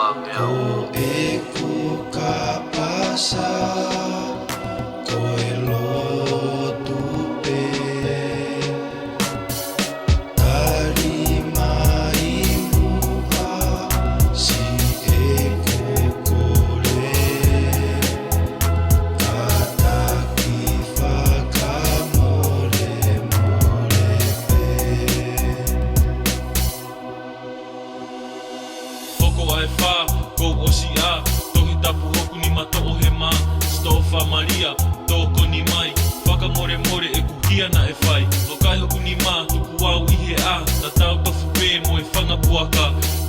Ko e ku ka pasa ko e lotu pe tari mai muka si e kokore tataki whakamore more pe Hoko ai wha, ko osi a Tohi tapu hoku ni mato o he mā Stofa Maria, tōko ni mai Whakamore more e kuhia na e whai No kai hoku ni mā, tuku au i he a Na tau tofu pē mo e whanga puaka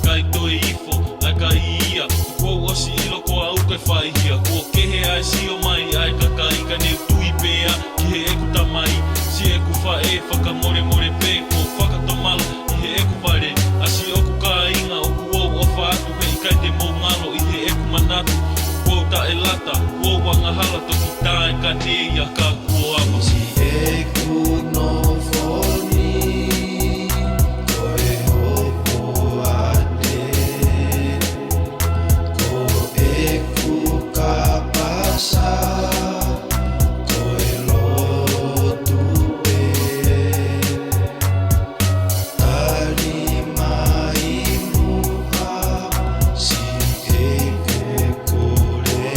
Kai toe ifo, ai ka ia Ko osi ilo ko au kai whaihia Ko kehe ai si o mai, ai ka ka ne tui pēa Ki he eku tamai, si eku whae Whakamore more pē, ko whakatomala I he eku pare, asi oku ka inga oku atu hei kai te maungalo I he eku manatu Kua ta e lata, kua wanga hala toki tae ka neia ka kua ama Si e ku no foni ko e hopo ate ko e ku ka pasa ko e lotu pe tari mai muka si e kokore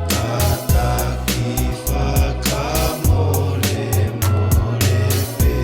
tataki whakamore more pe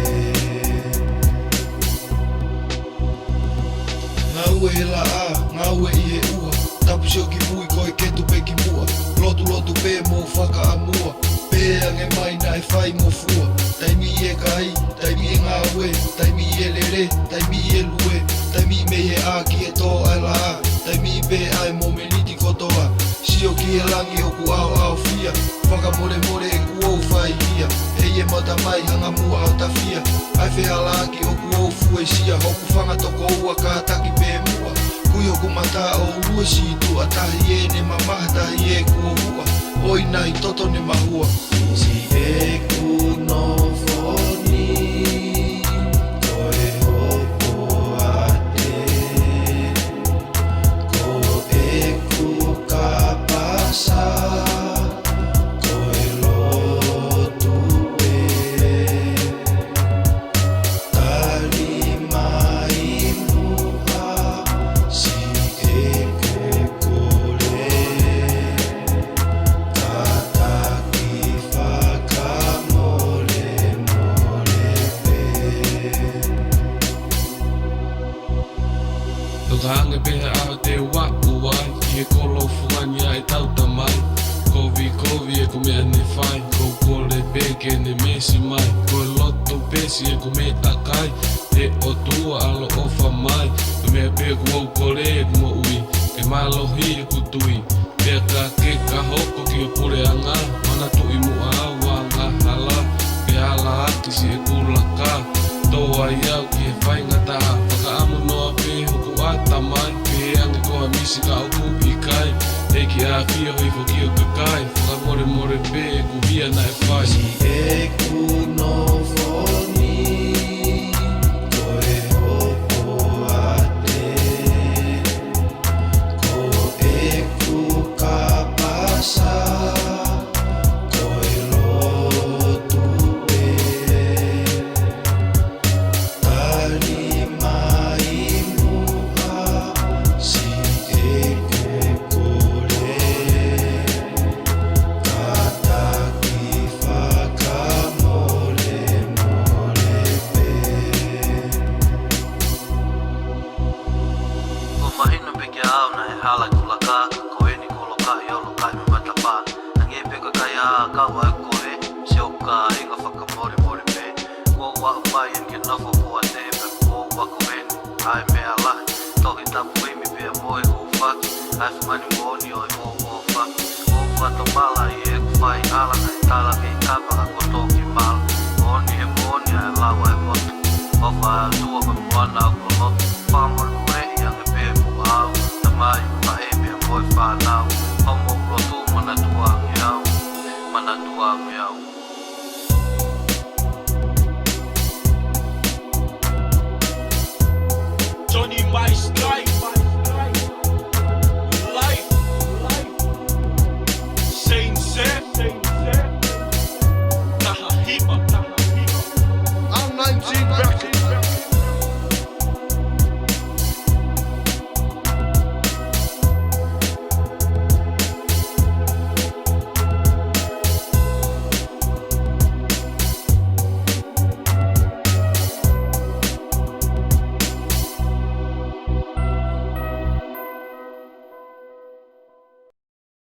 Ngau e la a, ngau e i e ua Tapu sio ki mui ko e ketu pe ki mua Lotu pe mo whaka amua Pe ange mai na e whai mo fua Taimi e kai, taimi e ngā ue Taimi e lere, taimi e lue Taimi me e a ki e tō ai la a Taimi pe ai mo me niti kotoa Sio ki e langi o ku au fia Whakamore more e ku au whai hia Hei e mata mai hanga mua au tawhia Ai whea laki o ku au fue sia Hoku whanga toko ua ka taki pe mua Kui o ku mata o lue si tu Atahi e ne mamaha tahi e ku o hua Oi nai toto ne mahua Si e ku no foni ko e hopo ate ko e ku ka pasa ko e lotu pe tari mai muka si e kokore tataki whakamore more pe Tau hange pehe aho te wapu ai I he kolo fuani ai tau tamai Kovi e ko mea ne whai Ko kore peke ne mesi mai Ko e loto pesi e ko me akai Te o tua alo ofa mai Ko mea pe ku au kore e ku mo ui Ke malohi e ku tui Pea ka ke ka hoko ki o pure anga Mana tu i mua awa ngā hala Pe hala aki si e kulaka Toa i au ki e whai ngataha Whaka amu noa pe hoku ata mai Pe ange koha misi ka au ku i kai Eki a fia hoi whoki o kakai Whakamore more pe e ku hia na e whai Si e ku no foni ko e hopo ate ko e ku ka pasa ko e lotu pe tari mai muka si e kokore tataki whakamore more pe Ko mahina peke au na e hala kulaka Ko e ni kolo kahi olo kahi me matapa Nange peka kai a kaua e koe Se o ka inga whakamore more pe Ko wa whai en ke nofo kua te pe Ko wa ko e ni ai mea lahi Tohi tapu imi pia moe hu whaki Ai whamani ngoni o e o whaki O whatomala I e ku whai ala Nai tala kei kapaka ko toki mala Oni e moni ai lawa e motu O wha tua ka muana au ko lotu Whamore more I ange pe mu au Tamai wha e pia moe whanau Homo ulotu mana tua ange au Mana tua ange